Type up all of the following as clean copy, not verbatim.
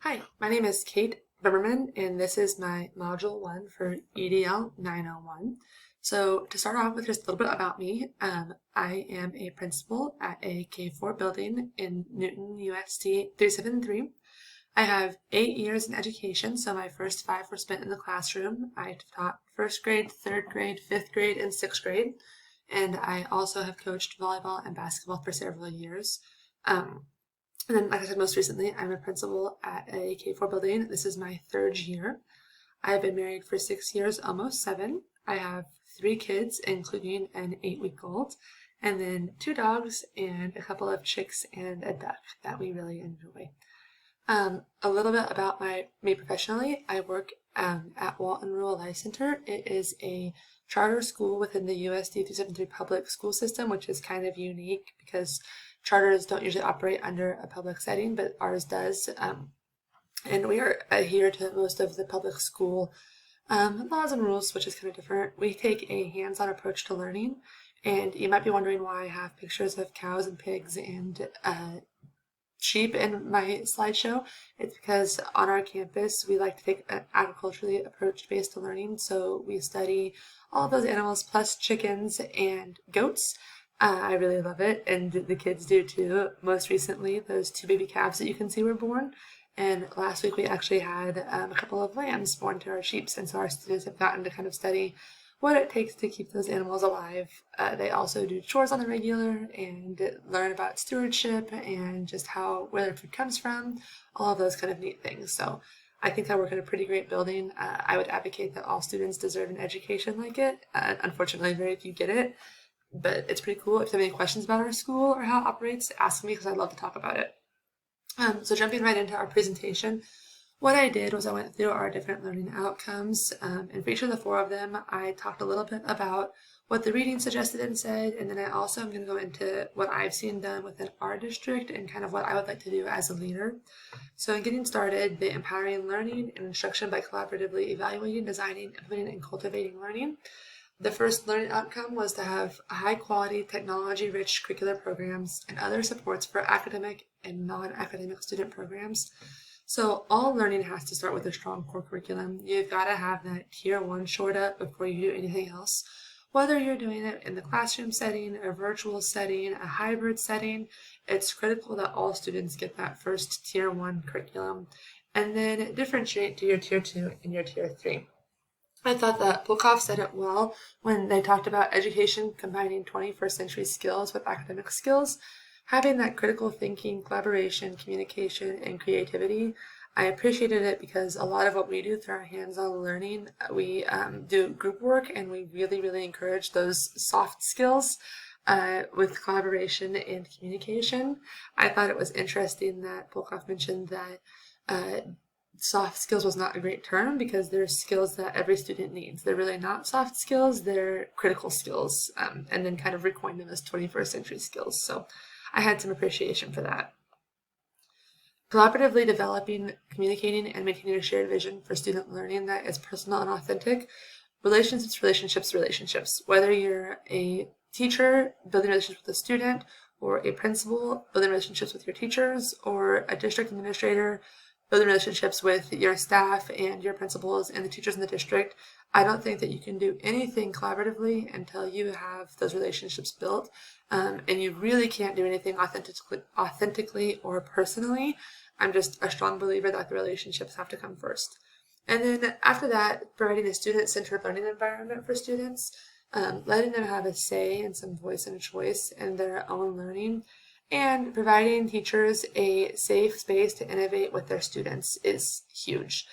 Hi, my name is Kate Bimmerman, and this is my Module 1 for EDL901. So to start off with just a little bit about me, I am a principal at a K-4 building in Newton, USD 373. I have 8 years in education, so my first 5 were spent in the classroom. I taught first grade, third grade, fifth grade, and sixth grade, and I also have coached volleyball and basketball for several years. And then, like I said, most recently, I'm a principal at a K-4 building. This is my third year. I've been married for 6 years, almost 7. I have 3 kids, including an 8-week-old, and then 2 dogs and a couple of chicks and a duck that we really enjoy. A little bit about me professionally. I work at Walton Rural Life Center. It is a charter school within the USD 373 public school system, which is kind of unique because charters don't usually operate under a public setting, but ours does. And we are adhere to most of the public school laws and rules, which is kind of different. We take a hands-on approach to learning, and you might be wondering why I have pictures of cows and pigs and sheep in my slideshow. It's because on our campus we like to take an agriculturally approach based to learning, so we study all of those animals plus chickens and goats. I really love it, and the kids do too. Most recently, those 2 baby calves that you can see were born, and last week we actually had a couple of lambs born to our sheep, and so our students have gotten to kind of study what it takes to keep those animals alive. They also do chores on the regular and learn about stewardship and just where their food comes from, all of those kind of neat things. So I think I work in a pretty great building. I would advocate that all students deserve an education like it. Unfortunately, very few get it. But it's pretty cool. If you have any questions about our school or how it operates, ask me because I'd love to talk about it. So jumping right into our presentation, what I did was I went through our different learning outcomes, and for each of the 4 of them, I talked a little bit about what the reading suggested and said, and then I also am going to go into what I've seen done within our district and kind of what I would like to do as a leader. So in getting started, the empowering learning and instruction by collaboratively evaluating, designing, implementing, and cultivating learning. The first learning outcome was to have high-quality, technology-rich curricular programs and other supports for academic and non-academic student programs. So all learning has to start with a strong core curriculum. You've got to have that tier 1 shored up before you do anything else. Whether you're doing it in the classroom setting, a virtual setting, a hybrid setting, it's critical that all students get that first tier 1 curriculum and then differentiate to your tier 2 and your tier 3. I thought that Pulkoff said it well when they talked about education combining 21st century skills with academic skills. Having that critical thinking, collaboration, communication, and creativity, I appreciated it because a lot of what we do through our hands-on learning, we do group work, and we really, really encourage those soft skills with collaboration and communication. I thought it was interesting that Pulkoff mentioned that soft skills was not a great term because they're skills that every student needs. They're really not soft skills, they're critical skills, and then kind of recoined them as 21st century skills. So I had some appreciation for that. Collaboratively developing, communicating, and maintaining a shared vision for student learning that is personal and authentic. Relationships, relationships, relationships. Whether you're a teacher building relationships with a student, or a principal building relationships with your teachers, or a district administrator building relationships with your staff and your principals and the teachers in the district, I don't think that you can do anything collaboratively until you have those relationships built. And you really can't do anything authentically or personally. I'm just a strong believer that the relationships have to come first. And then after that, providing a student-centered learning environment for students, letting them have a say and some voice and choice in their own learning, and providing teachers a safe space to innovate with their students is huge.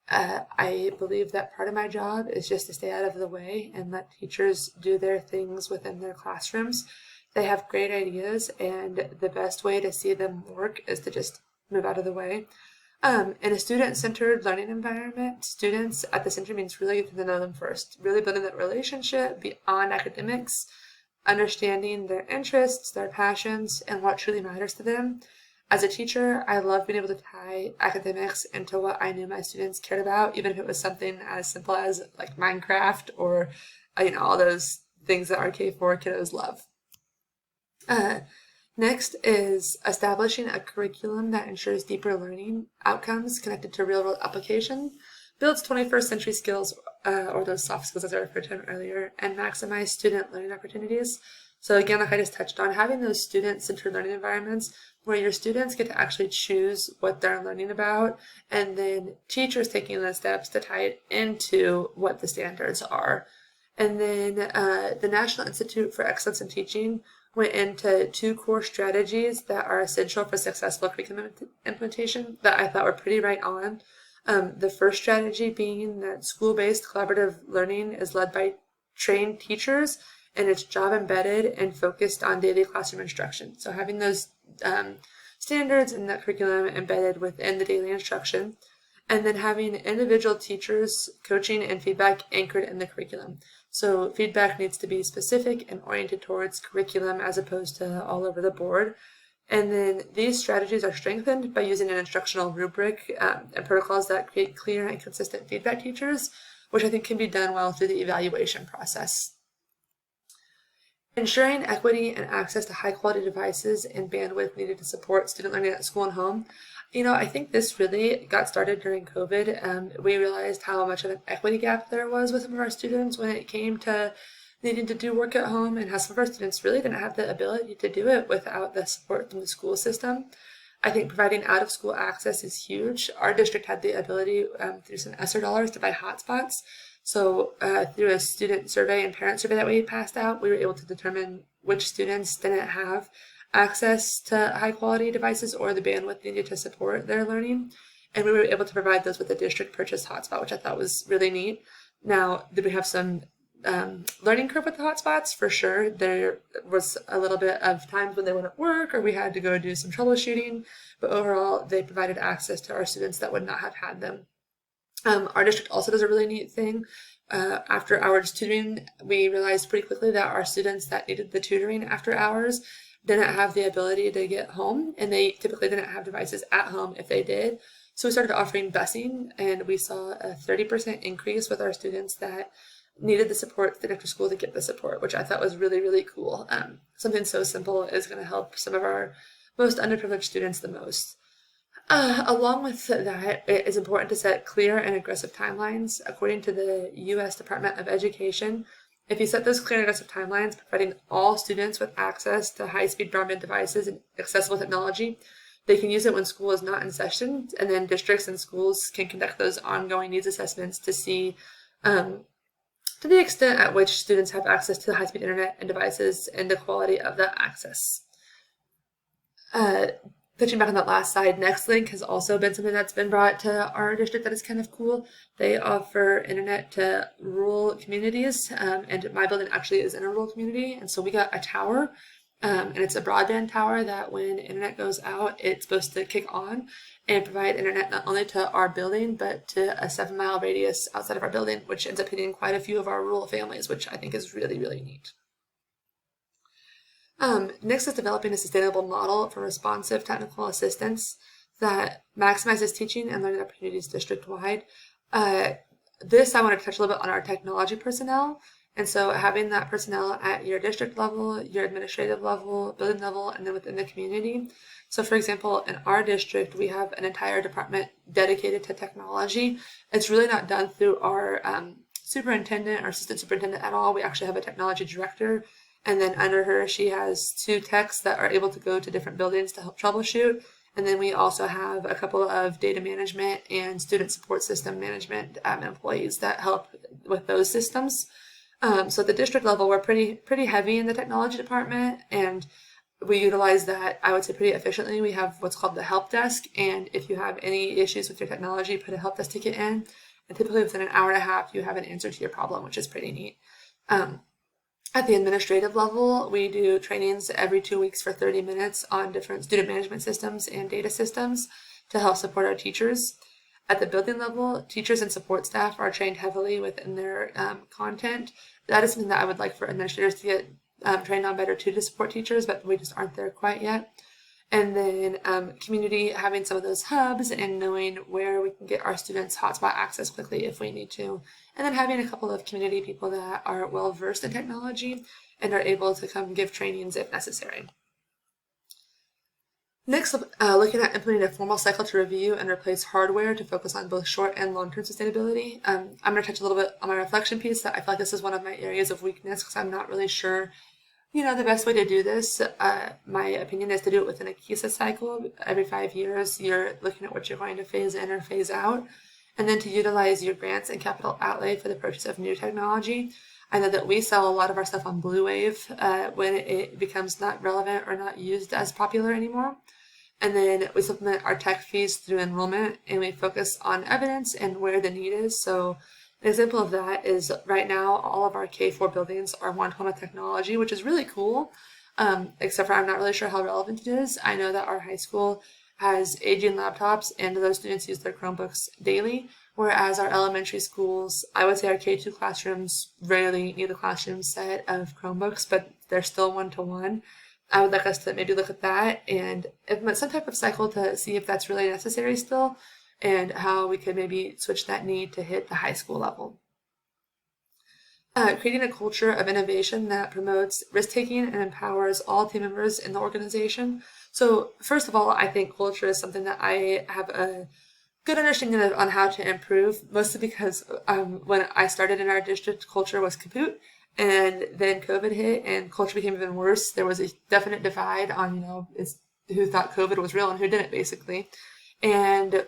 I believe that part of my job is just to stay out of the way and let teachers do their things within their classrooms. They have great ideas, and the best way to see them work is to just move out of the way. In a student-centered learning environment, students at the center means really getting to know them first, really building that relationship beyond academics, understanding their interests, their passions, and what truly matters to them. As a teacher, I love being able to tie academics into what I knew my students cared about, even if it was something as simple as like Minecraft or all those things that our K4 kiddos love. Next is establishing a curriculum that ensures deeper learning outcomes connected to real-world application, builds 21st century skills, or those soft skills as I referred to them earlier, and maximize student learning opportunities. So again, like I just touched on, having those student-centered learning environments where your students get to actually choose what they're learning about, and then teachers taking the steps to tie it into what the standards are. And then the National Institute for Excellence in Teaching went into 2 core strategies that are essential for successful curriculum implementation that I thought were pretty right on. The first strategy being that school-based collaborative learning is led by trained teachers and it's job embedded and focused on daily classroom instruction. So having those standards and that curriculum embedded within the daily instruction, and then having individual teachers coaching and feedback anchored in the curriculum. So feedback needs to be specific and oriented towards curriculum as opposed to all over the board. And then these strategies are strengthened by using an instructional rubric and protocols that create clear and consistent feedback teachers, which I think can be done well through the evaluation process. Ensuring equity and access to high-quality devices and bandwidth needed to support student learning at school and home. I think this really got started during COVID. We realized how much of an equity gap there was with some of our students when it came to needing to do work at home, and how some of our students really didn't have the ability to do it without the support from the school system. I think providing out-of-school access is huge. Our district had the ability through some ESSER dollars to buy hotspots. So through a student survey and parent survey that we passed out, we were able to determine which students didn't have access to high-quality devices or the bandwidth needed to support their learning. And we were able to provide those with a district-purchased hotspot, which I thought was really neat. Now, did we have some learning curve with the hotspots? For sure. There was a little bit of times when they wouldn't work or we had to go do some troubleshooting, but overall, they provided access to our students that would not have had them. Our district also does a really neat thing. After hours tutoring, we realized pretty quickly that our students that needed the tutoring after hours didn't have the ability to get home, and they typically didn't have devices at home if they did. So we started offering busing, and we saw a 30% increase with our students that needed the support after school to get the support, which I thought was really, really cool. Something so simple is going to help some of our most underprivileged students the most. Along with that, it is important to set clear and aggressive timelines. According to the U.S. Department of Education, if you set those clear and aggressive timelines, providing all students with access to high-speed broadband devices and accessible technology, they can use it when school is not in session, and then districts and schools can conduct those ongoing needs assessments to see to the extent at which students have access to high-speed internet and devices and the quality of that access. Touching back on that last slide, NextLink has also been something that's been brought to our district that is kind of cool. They offer internet to rural communities, and my building actually is in a rural community, and so we got a tower, and it's a broadband tower that when internet goes out, it's supposed to kick on and provide internet not only to our building, but to a 7-mile radius outside of our building, which ends up hitting quite a few of our rural families, which I think is really, really neat. Next is developing a sustainable model for responsive technical assistance that maximizes teaching and learning opportunities district-wide. This I want to touch a little bit on our technology personnel. And so having that personnel at your district level, your administrative level, building level, and then within the community. So for example, in our district, we have an entire department dedicated to technology. It's really not done through our superintendent or assistant superintendent at all. We actually have a technology director. And then under her, she has 2 techs that are able to go to different buildings to help troubleshoot. And then we also have a couple of data management and student support system management employees that help with those systems. So at the district level, we're pretty heavy in the technology department, and we utilize that, I would say, pretty efficiently. We have what's called the help desk, and if you have any issues with your technology, put a help desk ticket in, and typically within an hour and a half, you have an answer to your problem, which is pretty neat. At the administrative level, we do trainings every 2 weeks for 30 minutes on different student management systems and data systems to help support our teachers. At the building level, teachers and support staff are trained heavily within their content. That is something that I would like for administrators to get trained on better too, to support teachers, but we just aren't there quite yet. And then community, having some of those hubs and knowing where we can get our students hotspot access quickly if we need to. And then having a couple of community people that are well versed in technology and are able to come give trainings if necessary. Next, looking at implementing a formal cycle to review and replace hardware to focus on both short and long-term sustainability. I'm going to touch a little bit on my reflection piece. That I feel like this is one of my areas of weakness because I'm not really sure, the best way to do this. My opinion is to do it within a KISA cycle. Every 5 years, you're looking at what you're going to phase in or phase out, and then to utilize your grants and capital outlay for the purchase of new technology. I know that we sell a lot of our stuff on Blue Wave when it becomes not relevant or not used as popular anymore. And then we supplement our tech fees through enrollment, and we focus on evidence and where the need is. So an example of that is right now, all of our K4 buildings are 1:1 technology, which is really cool, except for I'm not really sure how relevant it is. I know that our high school has aging laptops, and those students use their Chromebooks daily, whereas our elementary schools, I would say our K2 classrooms rarely need a classroom set of Chromebooks, but they're still 1:1. I would like us to maybe look at that and implement some type of cycle to see if that's really necessary still, and how we could maybe switch that need to hit the high school level. Creating a culture of innovation that promotes risk-taking and empowers all team members in the organization. So first of all, I think culture is something that I have a good understanding of on how to improve, mostly because when I started in our district, culture was kaput. And then COVID hit and culture became even worse. There was a definite divide on, who thought COVID was real and who didn't, basically. And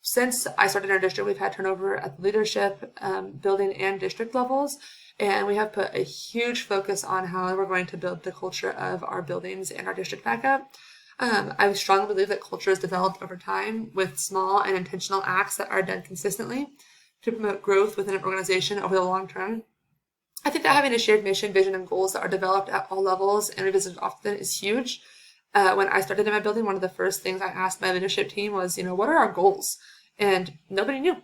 since I started in our district, we've had turnover at the leadership, building, and district levels. And we have put a huge focus on how we're going to build the culture of our buildings and our district back up. I strongly believe that culture is developed over time with small and intentional acts that are done consistently to promote growth within an organization over the long term. I think that having a shared mission, vision, and goals that are developed at all levels and revisited often is huge. When I started in my building, one of the first things I asked my leadership team was, what are our goals? And nobody knew.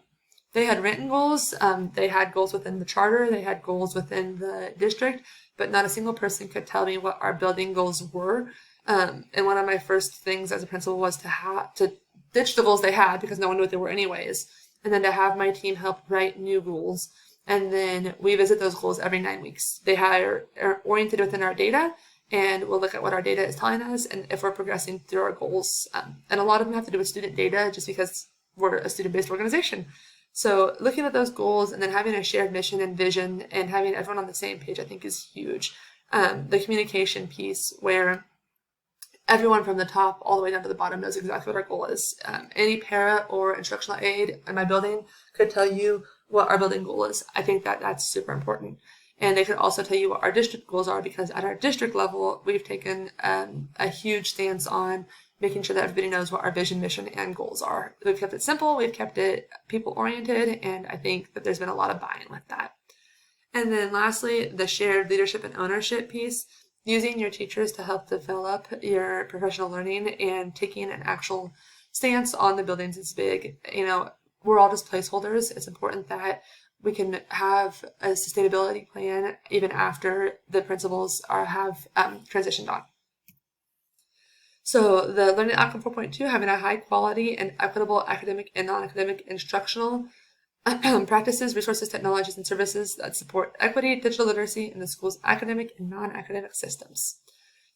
They had written goals, they had goals within the charter, they had goals within the district, but not a single person could tell me what our building goals were. And one of my first things as a principal was to ditch the goals they had because no one knew what they were anyways, and then to have my team help write new goals. And then we visit those goals every 9 weeks. They are oriented within our data, and we'll look at what our data is telling us and if we're progressing through our goals. And a lot of them have to do with student data just because we're a student-based organization. So looking at those goals and then having a shared mission and vision and having everyone on the same page, I think is huge. The communication piece where everyone from the top all the way down to the bottom knows exactly what our goal is. Any para or instructional aide in my building could tell you what our building goal is. I think that that's super important. And they could also tell you what our district goals are, because at our district level, we've taken a huge stance on making sure that everybody knows what our vision, mission, and goals are. We've kept it simple, we've kept it people-oriented, and I think that there's been a lot of buy-in with that. And then lastly, the shared leadership and ownership piece, using your teachers to help develop your professional learning and taking an actual stance on the buildings is big. We're all just placeholders. It's important that we can have a sustainability plan even after the principals have transitioned on. So the Learning Outcome 4.2, having a high quality and equitable academic and non-academic instructional practices, resources, technologies, and services that support equity, digital literacy in the school's academic and non-academic systems.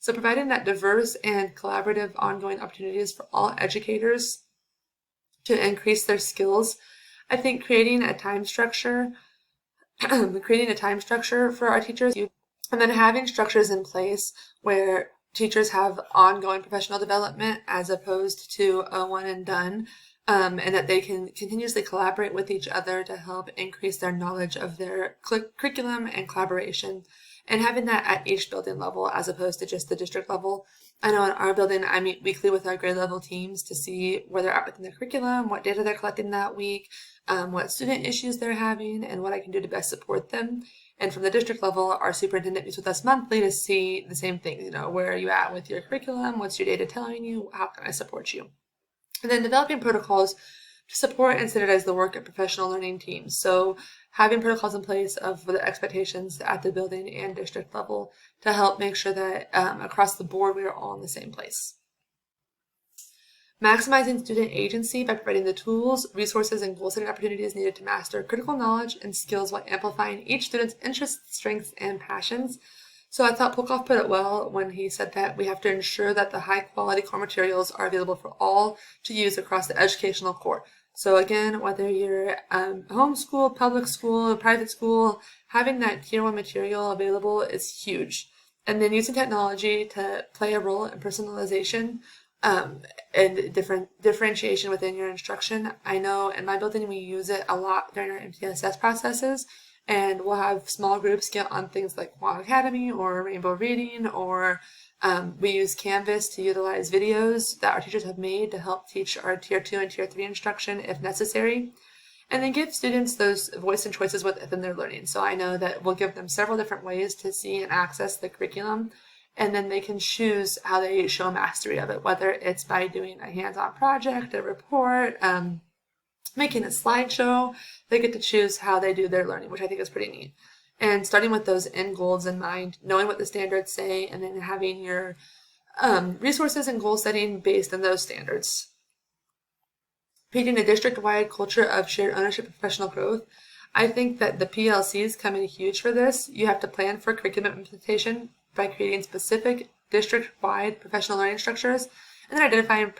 So providing that diverse and collaborative ongoing opportunities for all educators to increase their skills. I think creating a time structure for our teachers, and then having structures in place where teachers have ongoing professional development as opposed to a one and done, and that they can continuously collaborate with each other to help increase their knowledge of their curriculum and collaboration, and having that at each building level as opposed to just the district level. I know in our building, I meet weekly with our grade level teams to see where they're at within their curriculum, what data they're collecting that week, what student issues they're having, and what I can do to best support them. And from the district level, our superintendent meets with us monthly to see the same thing. Where are you at with your curriculum? What's your data telling you? How can I support you? And then developing protocols to support and standardize the work of professional learning teams. So having protocols in place for the expectations at the building and district level to help make sure that across the board we are all in the same place. Maximizing student agency by providing the tools, resources, and goal-setting opportunities needed to master critical knowledge and skills while amplifying each student's interests, strengths, and passions. So I thought Polkoff put it well when he said that we have to ensure that the high quality core materials are available for all to use across the educational core. So again, whether you're homeschool, public school, private school, having that tier 1 material available is huge. And then using technology to play a role in personalization and differentiation within your instruction. I know in my building we use it a lot during our MTSS processes, and we'll have small groups get on things like Khan Academy or Rainbow Reading, or we use Canvas to utilize videos that our teachers have made to help teach our Tier 2 and Tier 3 instruction if necessary. And then give students those voice and choices within their learning. So I know that we'll give them several different ways to see and access the curriculum, and then they can choose how they show mastery of it, whether it's by doing a hands-on project, a report, making a slideshow. They get to choose how they do their learning, which I think is pretty neat. And starting with those end goals in mind, knowing what the standards say, and then having your resources and goal setting based on those standards. Creating a district-wide culture of shared ownership and professional growth. I think that the PLCs come in huge for this. You have to plan for curriculum implementation by creating specific district-wide professional learning structures, and then identifying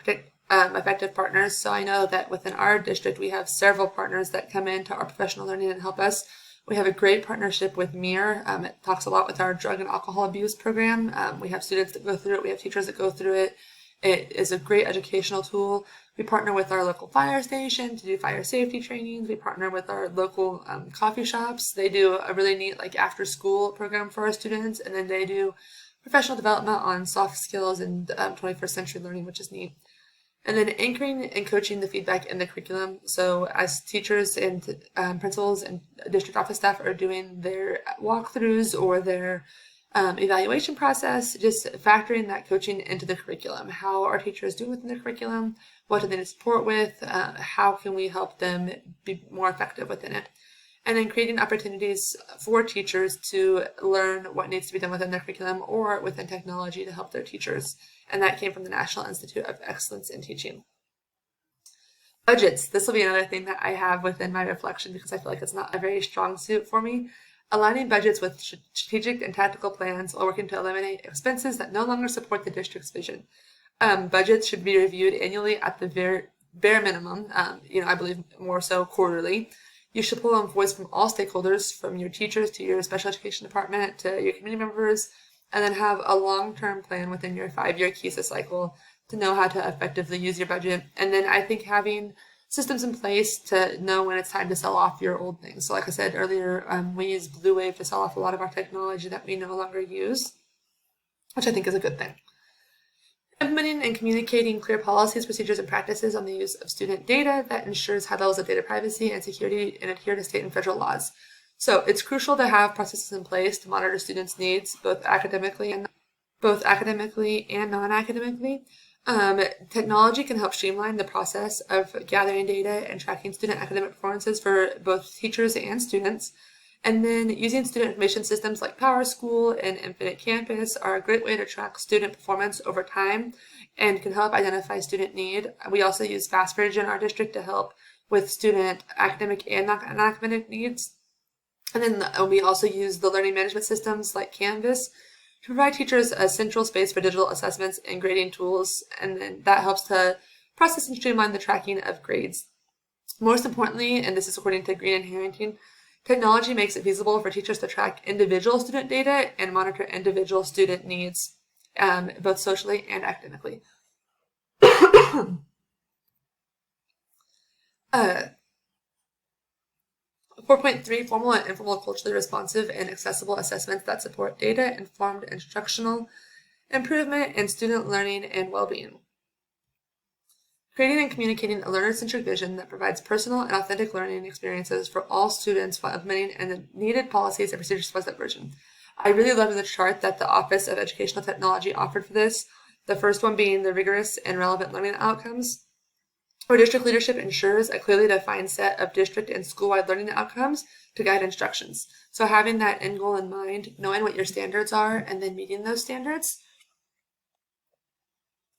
effective partners. So I know that within our district, we have several partners that come into our professional learning and help us. We have a great partnership with MIR. It talks a lot with our drug and alcohol abuse program. We have students that go through it. We have teachers that go through it. It is a great educational tool. We partner with our local fire station to do fire safety trainings. We partner with our local coffee shops. They do a really neat after school program for our students, and then they do professional development on soft skills and 21st century learning, which is neat. And then anchoring and coaching the feedback in the curriculum. So as teachers and principals and district office staff are doing their walkthroughs or their evaluation process, just factoring that coaching into the curriculum. How are teachers doing within the curriculum? What do they need support with? How can we help them be more effective within it? And then creating opportunities for teachers to learn what needs to be done within their curriculum or within technology to help their teachers. And that came from the National Institute of Excellence in Teaching. Budgets. This will be another thing that I have within my reflection because I feel like it's not a very strong suit for me. Aligning budgets with strategic and tactical plans while working to eliminate expenses that no longer support the district's vision. Budgets should be reviewed annually at the bare minimum, I believe more so quarterly. You should pull on voice from all stakeholders, from your teachers to your special education department to your community members, and then have a long-term plan within your 5-year KISA cycle to know how to effectively use your budget. And then I think having systems in place to know when it's time to sell off your old things. So like I said earlier, we use Blue Wave to sell off a lot of our technology that we no longer use, which I think is a good thing. Implementing and communicating clear policies, procedures, and practices on the use of student data that ensures high levels of data privacy and security and adhere to state and federal laws. So it's crucial to have processes in place to monitor students' needs, both academically and non-academically. Technology can help streamline the process of gathering data and tracking student academic performances for both teachers and students. And then using student information systems like PowerSchool and Infinite Campus are a great way to track student performance over time and can help identify student need. We also use FastBridge in our district to help with student academic and non-academic needs. And then we also use the learning management systems like Canvas to provide teachers a central space for digital assessments and grading tools, and then that helps to process and streamline the tracking of grades. Most importantly, and this is according to Green and Harrington, technology makes it feasible for teachers to track individual student data and monitor individual student needs, both socially and academically. 4.3, formal and informal culturally responsive and accessible assessments that support data-informed instructional improvement in student learning and well-being. Creating and communicating a learner-centric vision that provides personal and authentic learning experiences for all students while implementing and the needed policies and procedures for that version. I really love the chart that the Office of Educational Technology offered for this. The first one being the rigorous and relevant learning outcomes, where district leadership ensures a clearly defined set of district and school-wide learning outcomes to guide instructions. So having that end goal in mind, knowing what your standards are, and then meeting those standards.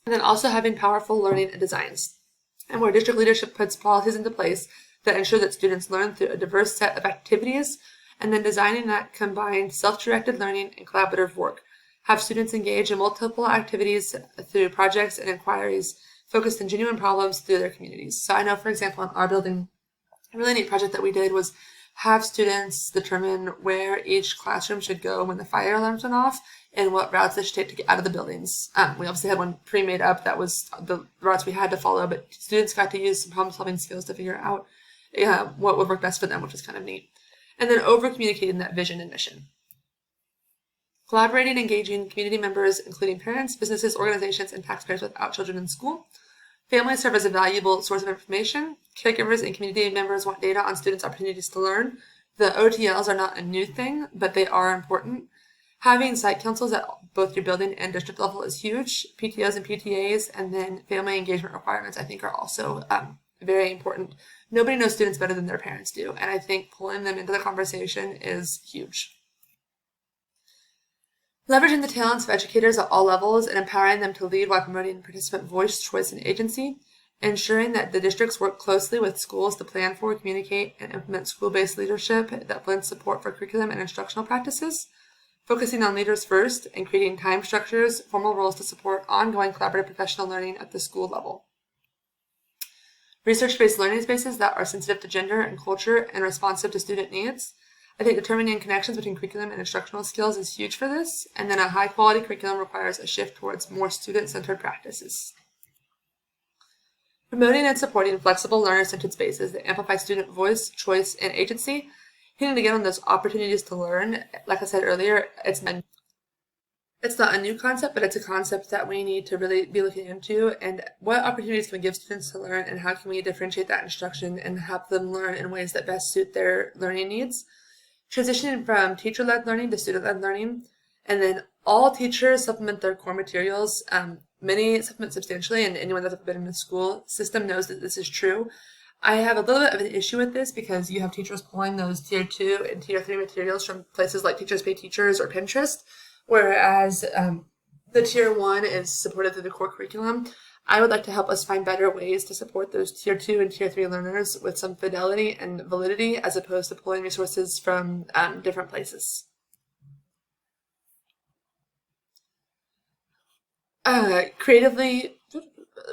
And then also having powerful learning and designs, and where district leadership puts policies into place that ensure that students learn through a diverse set of activities and then designing that combined self-directed learning and collaborative work. Have students engage in multiple activities through projects and inquiries focused on genuine problems through their communities. So I know, for example, in our building, a really neat project that we did was have students determine where each classroom should go when the fire alarms went off and what routes they should take to get out of the buildings. We obviously had one pre-made up that was the routes we had to follow, but students got to use some problem-solving skills to figure out what would work best for them, which was kind of neat. And then over-communicating that vision and mission. Collaborating and engaging community members, including parents, businesses, organizations, and taxpayers without children in school. Families serve as a valuable source of information. Caregivers and community members want data on students' opportunities to learn. The OTLs are not a new thing, but they are important. Having site councils at both your building and district level is huge. PTOs and PTAs, and then family engagement requirements, I think, are also very important. Nobody knows students better than their parents do, and I think pulling them into the conversation is huge. Leveraging the talents of educators at all levels and empowering them to lead while promoting participant voice, choice, and agency. Ensuring that the districts work closely with schools to plan for, communicate, and implement school-based leadership that blends support for curriculum and instructional practices. Focusing on leaders first and creating time structures, formal roles to support ongoing collaborative professional learning at the school level. Research-based learning spaces that are sensitive to gender and culture and responsive to student needs. I think determining connections between curriculum and instructional skills is huge for this, and then a high-quality curriculum requires a shift towards more student-centered practices. Promoting and supporting flexible learner-centered spaces that amplify student voice, choice, and agency. Hitting again on those opportunities to learn. Like I said earlier, it's not a new concept, but it's a concept that we need to really be looking into. And what opportunities can we give students to learn, and how can we differentiate that instruction and help them learn in ways that best suit their learning needs? Transitioning from teacher-led learning to student-led learning, and then all teachers supplement their core materials. Many supplement substantially, and anyone that's been in the school system knows that this is true. I have a little bit of an issue with this because you have teachers pulling those tier 2 and tier 3 materials from places like Teachers Pay Teachers or Pinterest, whereas the tier 1 is supported through the core curriculum. I would like to help us find better ways to support those tier 2 and tier 3 learners with some fidelity and validity, as opposed to pulling resources from different places. Creatively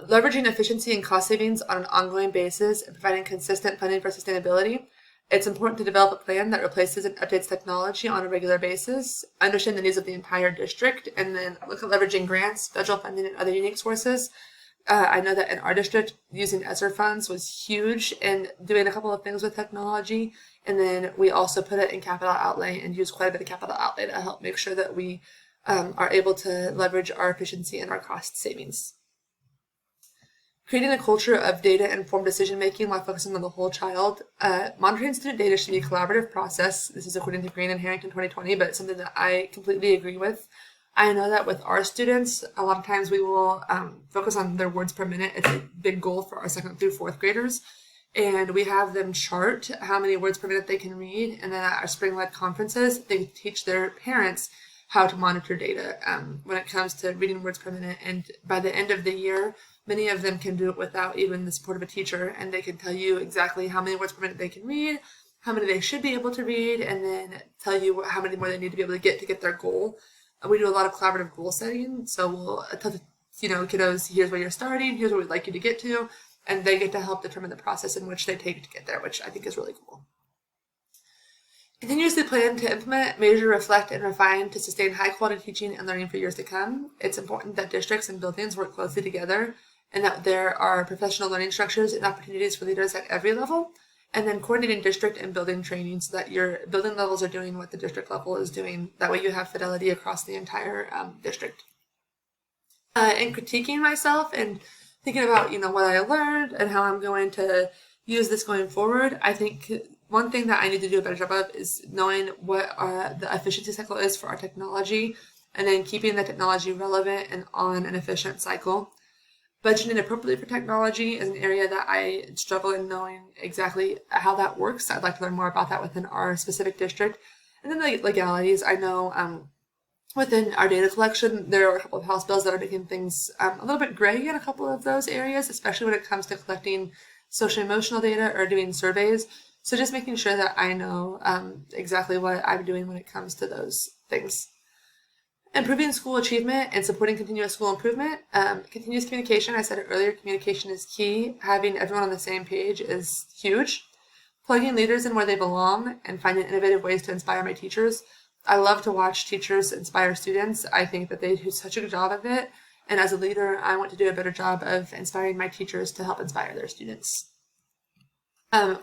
leveraging efficiency and cost savings on an ongoing basis and providing consistent funding for sustainability. It's important to develop a plan that replaces and updates technology on a regular basis, understand the needs of the entire district, and then look at leveraging grants, federal funding, and other unique sources. I know that in our district, using ESSER funds was huge in doing a couple of things with technology, and then we also put it in capital outlay and use quite a bit of capital outlay to help make sure that we are able to leverage our efficiency and our cost savings. Creating a culture of data-informed decision-making while focusing on the whole child. Monitoring student data should be a collaborative process. This is according to Green and Harrington 2020, but it's something that I completely agree with. I know that with our students, a lot of times we will focus on their words per minute. It's a big goal for our 2nd through 4th graders. And we have them chart how many words per minute they can read. And then at our spring-led conferences, they teach their parents how to monitor data when it comes to reading words per minute. And by the end of the year, many of them can do it without even the support of a teacher, and they can tell you exactly how many words per minute they can read, how many they should be able to read, and then tell you how many more they need to be able to get their goal. We do a lot of collaborative goal setting, so we'll tell the kiddos, here's where you're starting, here's where we'd like you to get to, and they get to help determine the process in which they take to get there, which I think is really cool. Continuously plan to implement, measure, reflect, and refine to sustain high-quality teaching and learning for years to come. It's important that districts and buildings work closely together, and that there are professional learning structures and opportunities for leaders at every level, and then coordinating district and building training so that your building levels are doing what the district level is doing. That way you have fidelity across the entire district. And critiquing myself and thinking about what I learned and how I'm going to use this going forward, I think one thing that I need to do a better job of is knowing what the efficiency cycle is for our technology, and then keeping the technology relevant and on an efficient cycle. Budgeting appropriately for technology is an area that I struggle in knowing exactly how that works. I'd like to learn more about that within our specific district. And then the legalities, I know within our data collection, there are a couple of House bills that are making things a little bit gray in a couple of those areas, especially when it comes to collecting social emotional data or doing surveys. So just making sure that I know exactly what I'm doing when it comes to those things. Improving school achievement and supporting continuous school improvement. Continuous communication, I said it earlier, communication is key. Having everyone on the same page is huge. Plugging leaders in where they belong and finding innovative ways to inspire my teachers. I love to watch teachers inspire students. I think that they do such a good job of it. And as a leader, I want to do a better job of inspiring my teachers to help inspire their students.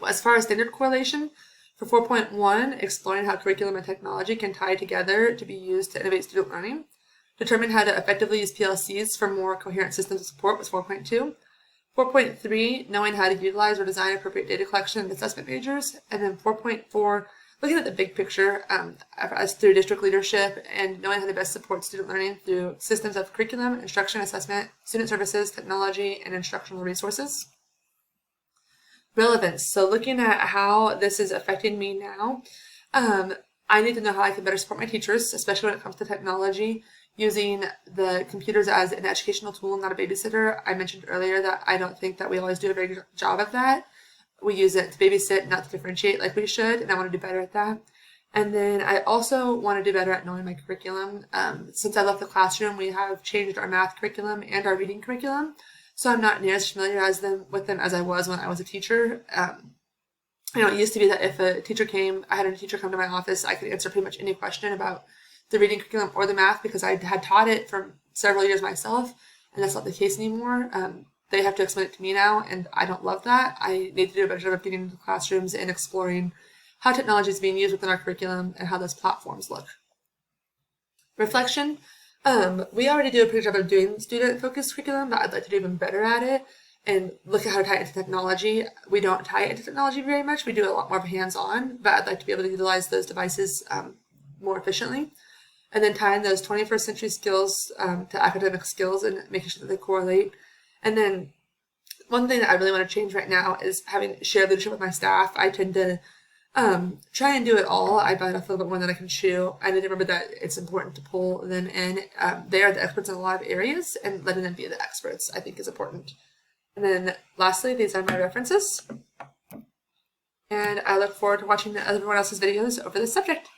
As far as standard correlation, for 4.1, exploring how curriculum and technology can tie together to be used to innovate student learning. Determine how to effectively use PLCs for more coherent systems of support was 4.2. 4.3, knowing how to utilize or design appropriate data collection and assessment measures. And then 4.4, looking at the big picture as through district leadership and knowing how to best support student learning through systems of curriculum, instruction, assessment, student services, technology, and instructional resources. Relevance. So looking at how this is affecting me now, I need to know how I can better support my teachers, especially when it comes to technology, using the computers as an educational tool, not a babysitter. I mentioned earlier that I don't think that we always do a very good job of that. We use it to babysit, not to differentiate like we should, and I want to do better at that. And then I also want to do better at knowing my curriculum. Since I left the classroom, we have changed our math curriculum and our reading curriculum. So I'm not near as familiar with them as I was when I was a teacher. It used to be that if a teacher came, I had a teacher come to my office, I could answer pretty much any question about the reading curriculum or the math because I had taught it for several years myself, and that's not the case anymore. They have to explain it to me now, and I don't love that. I need to do a better job of getting into classrooms and exploring how technology is being used within our curriculum and how those platforms look. Reflection. We already do a pretty good job of doing student-focused curriculum, but I'd like to do even better at it and look at how to tie it into technology. We don't tie it into technology very much. We do a lot more of hands-on, but I'd like to be able to utilize those devices more efficiently. And then tying those 21st century skills to academic skills and making sure that they correlate. And then one thing that I really want to change right now is having shared leadership with my staff. I tend to try and do it all. I bite off a little bit more than I can chew. I need to remember that it's important to pull them in. They are the experts in a lot of areas, and letting them be the experts, I think, is important. And then lastly, these are my references. And I look forward to watching everyone else's videos over this subject.